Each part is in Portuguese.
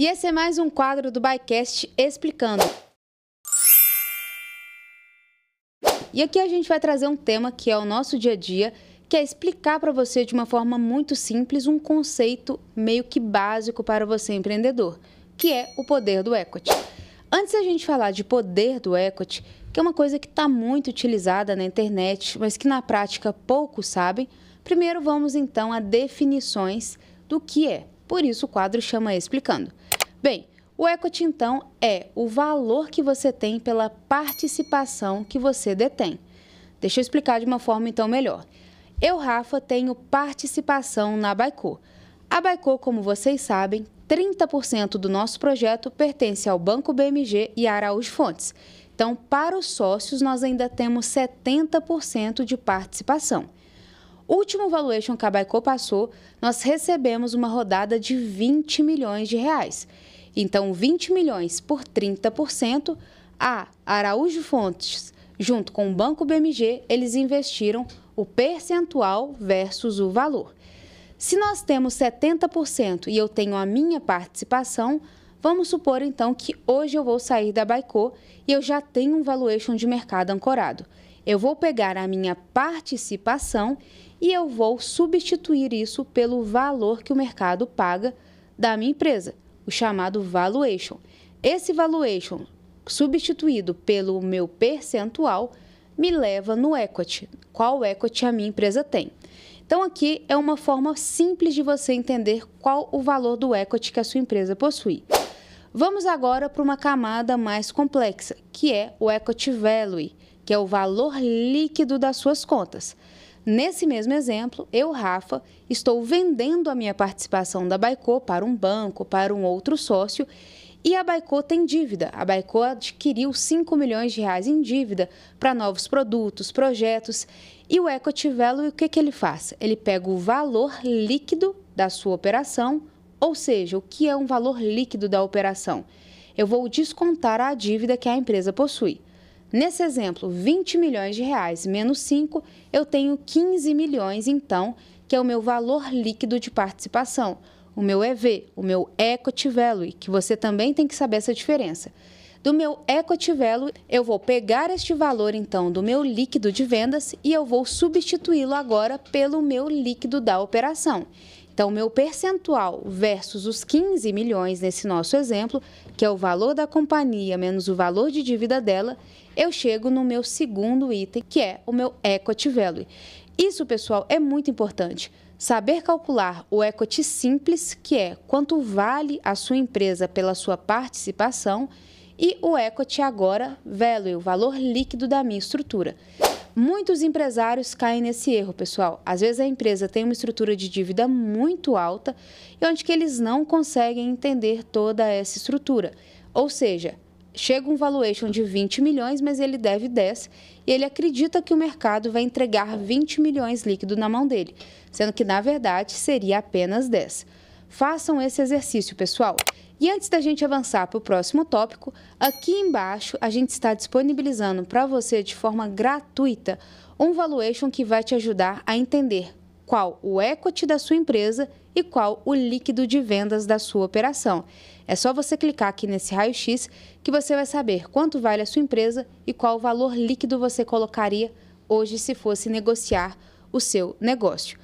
E esse é mais um quadro do ByCast Explicando. E aqui a gente vai trazer um tema que é o nosso dia a dia, que é explicar para você de uma forma muito simples um conceito meio que básico para você empreendedor, que é o poder do equity. Antes da gente falar de poder do equity, que é uma coisa que está muito utilizada na internet, mas que na prática poucos sabem, primeiro vamos então a definições do que é. Por isso o quadro chama Explicando. Bem, o equity então é o valor que você tem pela participação que você detém. Deixa eu explicar de uma forma então melhor. Eu, Rafa, tenho participação na Baico. A Baico, como vocês sabem, 30% do nosso projeto pertence ao Banco BMG e a Araújo Fontes. Então, para os sócios, nós ainda temos 70% de participação. O último valuation que a Baico passou, nós recebemos uma rodada de 20 milhões de reais. Então, 20 milhões por 30%, a Araújo Fontes, junto com o Banco BMG, eles investiram o percentual versus o valor. Se nós temos 70% e eu tenho a minha participação, vamos supor então que hoje eu vou sair da Baico e eu já tenho um valuation de mercado ancorado. Eu vou pegar a minha participação e eu vou substituir isso pelo valor que o mercado paga da minha empresa, o chamado valuation. Esse valuation substituído pelo meu percentual me leva no equity. Qual equity a minha empresa tem? Então, aqui é uma forma simples de você entender qual o valor do equity que a sua empresa possui. Vamos agora para uma camada mais complexa, que é o equity value, que é o valor líquido das suas contas. Nesse mesmo exemplo, eu, Rafa, estou vendendo a minha participação da Baico para um banco, para um outro sócio, e a Baico tem dívida. A Baico adquiriu 5 milhões de reais em dívida para novos produtos, projetos. E o Equity Value, o que ele faz? Ele pega o valor líquido da sua operação, ou seja, o que é um valor líquido da operação? Eu vou descontar a dívida que a empresa possui. Nesse exemplo, 20 milhões de reais menos 5, eu tenho 15 milhões, então, que é o meu valor líquido de participação. O meu EV, o meu Equity Value, que você também tem que saber essa diferença. Do meu Equity Value, eu vou pegar este valor, então, do meu líquido de vendas e eu vou substituí-lo agora pelo meu líquido da operação. Então, o meu percentual versus os 15 milhões nesse nosso exemplo, que é o valor da companhia menos o valor de dívida dela, eu chego no meu segundo item, que é o meu Equity Value. Isso, pessoal, é muito importante. Saber calcular o equity simples, que é quanto vale a sua empresa pela sua participação, e o equity agora value, o valor líquido da minha estrutura. Muitos empresários caem nesse erro, pessoal. Às vezes a empresa tem uma estrutura de dívida muito alta e onde que eles não conseguem entender toda essa estrutura. Ou seja, chega um valuation de 20 milhões, mas ele deve 10 e ele acredita que o mercado vai entregar 20 milhões líquido na mão dele, sendo que, na verdade, seria apenas 10. Façam esse exercício, pessoal. E antes da gente avançar para o próximo tópico, aqui embaixo a gente está disponibilizando para você de forma gratuita um valuation que vai te ajudar a entender qual o equity da sua empresa e qual o líquido de vendas da sua operação. É só você clicar aqui nesse raio-x que você vai saber quanto vale a sua empresa e qual o valor líquido você colocaria hoje se fosse negociar o seu negócio.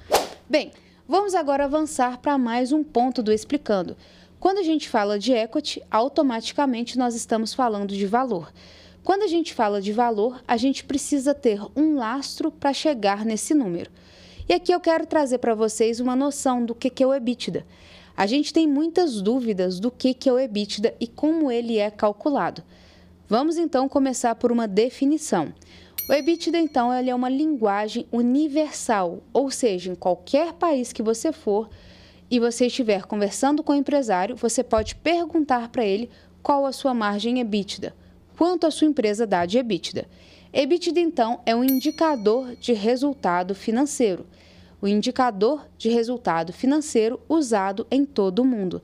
Bem, vamos agora avançar para mais um ponto do Explicando. Quando a gente fala de equity, automaticamente nós estamos falando de valor. Quando a gente fala de valor, a gente precisa ter um lastro para chegar nesse número. E aqui eu quero trazer para vocês uma noção do que é o EBITDA. A gente tem muitas dúvidas do que é o EBITDA e como ele é calculado. Vamos então começar por uma definição. O EBITDA, então, ele é uma linguagem universal, ou seja, em qualquer país que você for e você estiver conversando com o empresário, você pode perguntar para ele qual a sua margem EBITDA, quanto a sua empresa dá de EBITDA. EBITDA, então, é um indicador de resultado financeiro. O indicador de resultado financeiro usado em todo o mundo.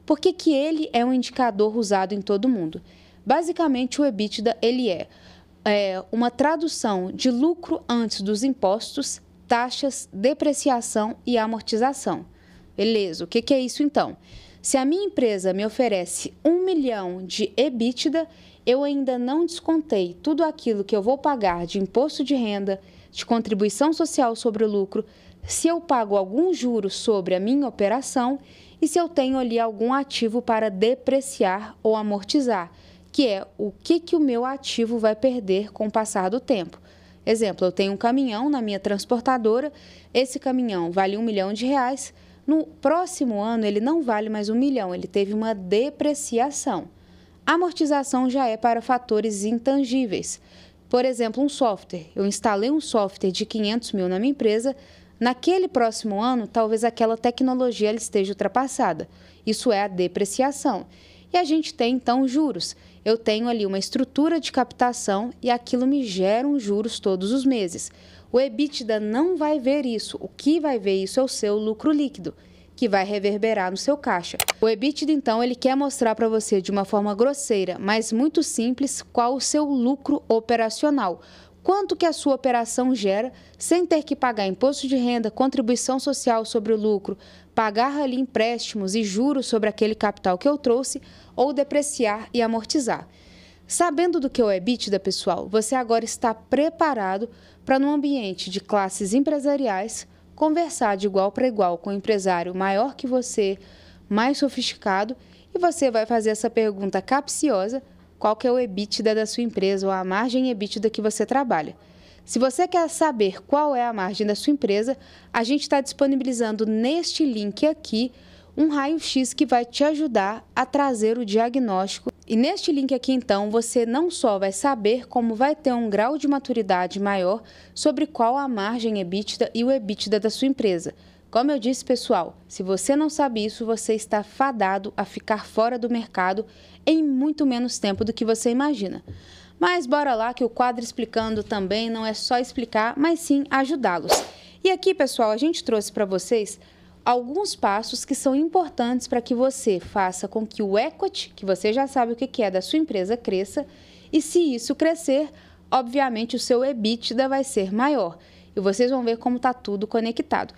Por que ele é um indicador usado em todo o mundo? Basicamente, o EBITDA ele é uma tradução de lucro antes dos impostos, taxas, depreciação e amortização. Beleza, o que é isso então? Se a minha empresa me oferece 1 milhão de EBITDA, eu ainda não descontei tudo aquilo que eu vou pagar de imposto de renda, de contribuição social sobre o lucro, se eu pago algum juros sobre a minha operação e se eu tenho ali algum ativo para depreciar ou amortizar, que é o que o meu ativo vai perder com o passar do tempo. Exemplo, eu tenho um caminhão na minha transportadora, esse caminhão vale R$1 milhão, no próximo ano ele não vale mais 1 milhão, ele teve uma depreciação. A amortização já é para fatores intangíveis. Por exemplo, um software. Eu instalei um software de 500 mil na minha empresa, naquele próximo ano, talvez aquela tecnologia ela esteja ultrapassada. Isso é a depreciação. E a gente tem, então, juros. Eu tenho ali uma estrutura de captação e aquilo me gera uns juros todos os meses. O EBITDA não vai ver isso. O que vai ver isso é o seu lucro líquido, que vai reverberar no seu caixa. O EBITDA, então, ele quer mostrar para você de uma forma grosseira, mas muito simples, qual o seu lucro operacional. Quanto que a sua operação gera sem ter que pagar imposto de renda, contribuição social sobre o lucro, pagar ali empréstimos e juros sobre aquele capital que eu trouxe ou depreciar e amortizar. Sabendo do que é o EBITDA, pessoal, você agora está preparado para, num ambiente de classes empresariais, conversar de igual para igual com um empresário maior que você, mais sofisticado, e você vai fazer essa pergunta capciosa: qual que é o EBITDA da sua empresa ou a margem EBITDA que você trabalha? Se você quer saber qual é a margem da sua empresa, a gente está disponibilizando neste link aqui um raio-x que vai te ajudar a trazer o diagnóstico. E neste link aqui, então, você não só vai saber como vai ter um grau de maturidade maior sobre qual a margem EBITDA e o EBITDA da sua empresa. Como eu disse, pessoal, se você não sabe isso, você está fadado a ficar fora do mercado em muito menos tempo do que você imagina. Mas bora lá que o quadro Explicando também não é só explicar, mas sim ajudá-los. E aqui, pessoal, a gente trouxe para vocês alguns passos que são importantes para que você faça com que o equity, que você já sabe o que é, da sua empresa, cresça. E se isso crescer, obviamente o seu EBITDA vai ser maior. E vocês vão ver como está tudo conectado.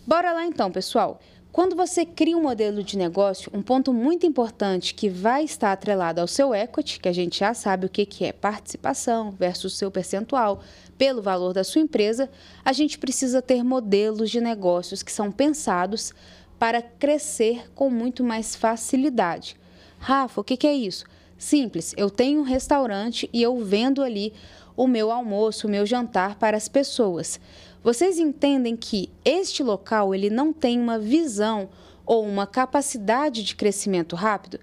Bora lá então, pessoal. Quando você cria um modelo de negócio, um ponto muito importante que vai estar atrelado ao seu equity, que a gente já sabe o que é participação versus seu percentual, pelo valor da sua empresa, a gente precisa ter modelos de negócios que são pensados para crescer com muito mais facilidade. Rafa, o que é isso? Simples, eu tenho um restaurante e eu vendo ali o meu almoço, o meu jantar para as pessoas. Vocês entendem que este local ele não tem uma visão ou uma capacidade de crescimento rápido?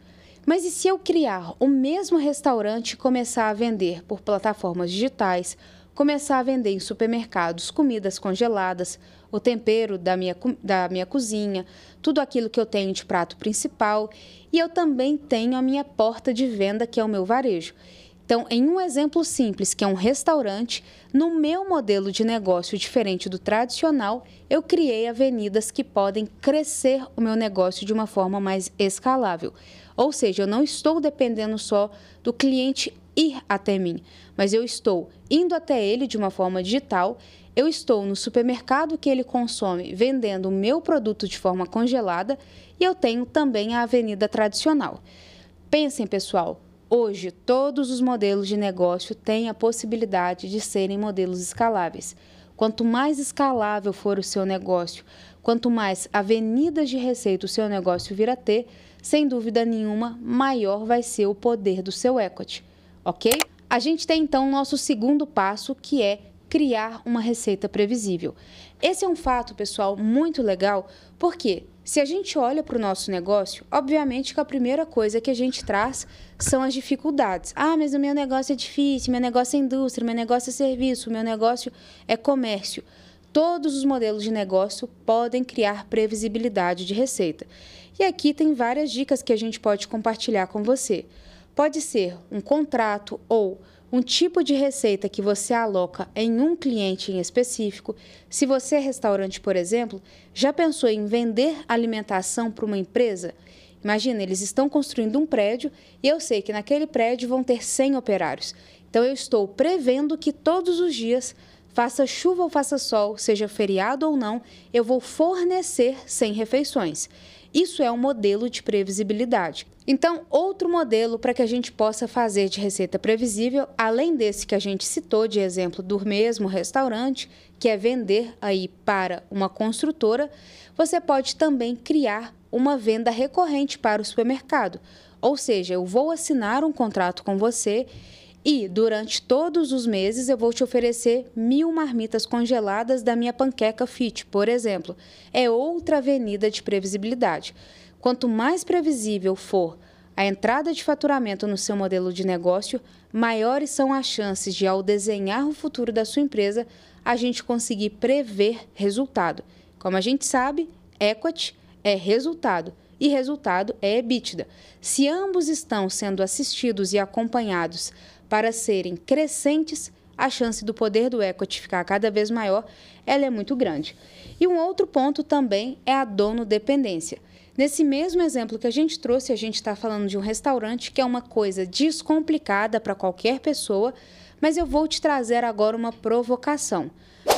Mas e se eu criar o mesmo restaurante e começar a vender por plataformas digitais, começar a vender em supermercados comidas congeladas, o tempero da minha cozinha, tudo aquilo que eu tenho de prato principal, e eu também tenho a minha porta de venda, que é o meu varejo. Então, em um exemplo simples, que é um restaurante, no meu modelo de negócio diferente do tradicional, eu criei avenidas que podem crescer o meu negócio de uma forma mais escalável. Ou seja, eu não estou dependendo só do cliente ir até mim, mas eu estou indo até ele de uma forma digital, eu estou no supermercado que ele consome vendendo o meu produto de forma congelada e eu tenho também a avenida tradicional. Pensem, pessoal. Hoje, todos os modelos de negócio têm a possibilidade de serem modelos escaláveis. Quanto mais escalável for o seu negócio, quanto mais avenidas de receita o seu negócio vir a ter, sem dúvida nenhuma, maior vai ser o poder do seu equity, ok? A gente tem então o nosso segundo passo, que é criar uma receita previsível. Esse é um fato, pessoal, muito legal, porque se a gente olha para o nosso negócio, obviamente que a primeira coisa que a gente traz são as dificuldades. Ah, mas o meu negócio é difícil, meu negócio é indústria, meu negócio é serviço, meu negócio é comércio. Todos os modelos de negócio podem criar previsibilidade de receita. E aqui tem várias dicas que a gente pode compartilhar com você. Pode ser um contrato ou um tipo de receita que você aloca em um cliente em específico. Se você é restaurante, por exemplo, já pensou em vender alimentação para uma empresa? Imagina, eles estão construindo um prédio e eu sei que naquele prédio vão ter 100 operários. Então, eu estou prevendo que todos os dias, faça chuva ou faça sol, seja feriado ou não, eu vou fornecer 100 refeições. Isso é um modelo de previsibilidade. Então, outro modelo para que a gente possa fazer de receita previsível, além desse que a gente citou de exemplo do mesmo restaurante, que é vender aí para uma construtora, você pode também criar uma venda recorrente para o supermercado. Ou seja, eu vou assinar um contrato com você e durante todos os meses eu vou te oferecer 1.000 marmitas congeladas da minha panqueca fit, por exemplo. É outra avenida de previsibilidade. Quanto mais previsível for a entrada de faturamento no seu modelo de negócio, maiores são as chances de, ao desenhar o futuro da sua empresa, a gente conseguir prever resultado. Como a gente sabe, equity é resultado e resultado é EBITDA. Se ambos estão sendo assistidos e acompanhados para serem crescentes, a chance do poder do equity ficar cada vez maior, ela é muito grande. E um outro ponto também é a dono-dependência. Nesse mesmo exemplo que a gente trouxe, a gente está falando de um restaurante que é uma coisa descomplicada para qualquer pessoa, mas eu vou te trazer agora uma provocação.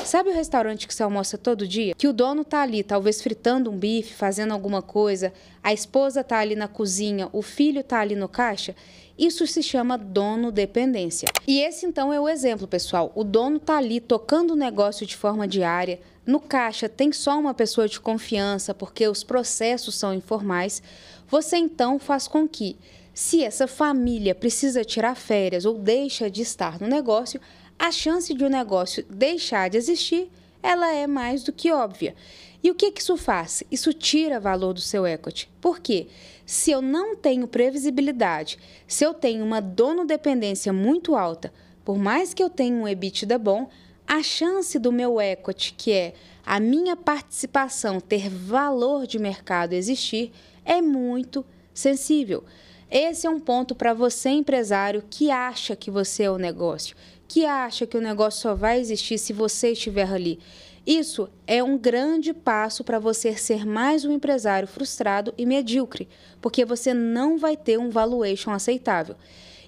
Sabe o restaurante que você almoça todo dia? Que o dono tá ali, talvez fritando um bife, fazendo alguma coisa, a esposa tá ali na cozinha, o filho tá ali no caixa? Isso se chama dono-dependência. E esse então é o exemplo, pessoal. O dono tá ali tocando o negócio de forma diária. No caixa tem só uma pessoa de confiança, porque os processos são informais. Você então faz com que, se essa família precisa tirar férias ou deixa de estar no negócio, a chance de o negócio deixar de existir, ela é mais do que óbvia. E o que isso faz? Isso tira valor do seu equity. Por quê? Se eu não tenho previsibilidade, se eu tenho uma dono-dependência muito alta, por mais que eu tenha um EBITDA bom, a chance do meu equity, que é a minha participação ter valor de mercado existir, é muito sensível. Esse é um ponto para você, empresário, que acha que você é o negócio, que acha que o negócio só vai existir se você estiver ali. Isso é um grande passo para você ser mais um empresário frustrado e medíocre, porque você não vai ter um valuation aceitável.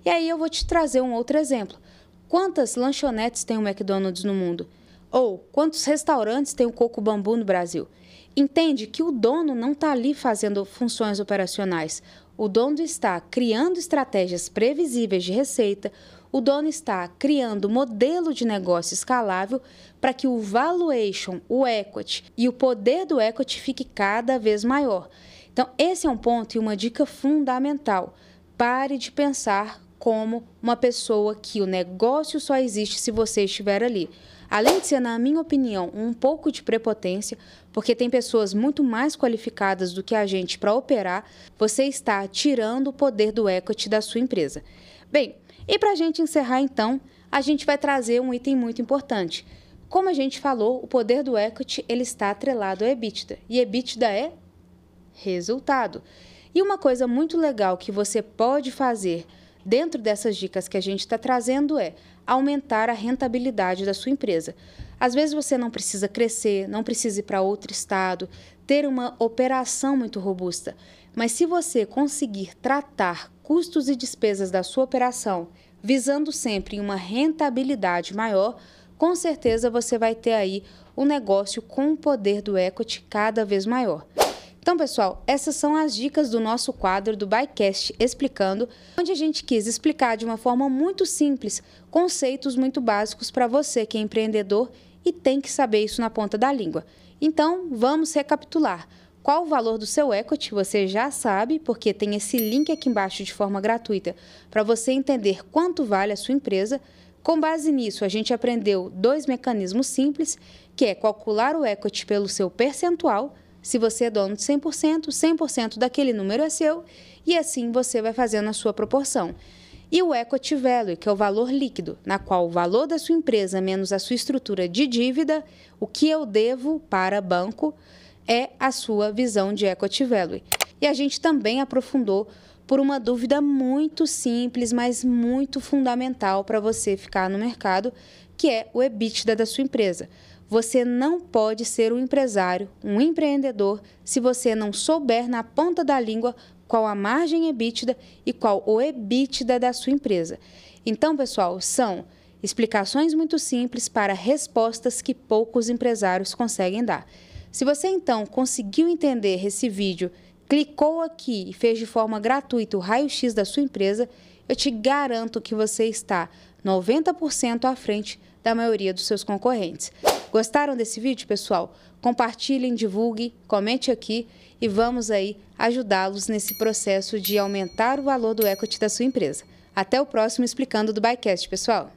E aí eu vou te trazer um outro exemplo. Quantas lanchonetes tem o McDonald's no mundo? Ou quantos restaurantes tem o Coco Bambu no Brasil? Entende que o dono não está ali fazendo funções operacionais. O dono está criando estratégias previsíveis de receita, o dono está criando modelo de negócio escalável para que o valuation, o equity e o poder do equity fique cada vez maior. Então, esse é um ponto e uma dica fundamental. Pare de pensar como uma pessoa que o negócio só existe se você estiver ali. Além de ser, na minha opinião, um pouco de prepotência, porque tem pessoas muito mais qualificadas do que a gente para operar, você está tirando o poder do equity da sua empresa. Bem, e para a gente encerrar então, a gente vai trazer um item muito importante. Como a gente falou, o poder do equity ele está atrelado ao EBITDA, e EBITDA é resultado. E uma coisa muito legal que você pode fazer dentro dessas dicas que a gente está trazendo é aumentar a rentabilidade da sua empresa. Às vezes você não precisa crescer, não precisa ir para outro estado, ter uma operação muito robusta. Mas se você conseguir tratar custos e despesas da sua operação, visando sempre uma rentabilidade maior, com certeza você vai ter aí um negócio com o poder do equity cada vez maior. Então, pessoal, essas são as dicas do nosso quadro do BuyCast Explicando, onde a gente quis explicar de uma forma muito simples conceitos muito básicos para você que é empreendedor e tem que saber isso na ponta da língua. Então, vamos recapitular. Qual o valor do seu equity? Você já sabe, porque tem esse link aqui embaixo de forma gratuita para você entender quanto vale a sua empresa. Com base nisso, a gente aprendeu 2 mecanismos simples, que é calcular o equity pelo seu percentual. Se você é dono de 100%, 100% daquele número é seu, e assim você vai fazendo a sua proporção. E o Equity Value, que é o valor líquido, na qual o valor da sua empresa menos a sua estrutura de dívida, o que eu devo para banco, é a sua visão de Equity Value. E a gente também aprofundou por uma dúvida muito simples, mas muito fundamental para você ficar no mercado, que é o EBITDA da sua empresa. Você não pode ser um empresário, um empreendedor, se você não souber na ponta da língua qual a margem EBITDA e qual o EBITDA da sua empresa. Então, pessoal, são explicações muito simples para respostas que poucos empresários conseguem dar. Se você, então, conseguiu entender esse vídeo clicou aqui e fez de forma gratuita o raio-x da sua empresa, eu te garanto que você está 90% à frente da maioria dos seus concorrentes. Gostaram desse vídeo, pessoal? Compartilhem, divulguem, comente aqui e vamos aí ajudá-los nesse processo de aumentar o valor do equity da sua empresa. Até o próximo Explicando do Buycast, pessoal!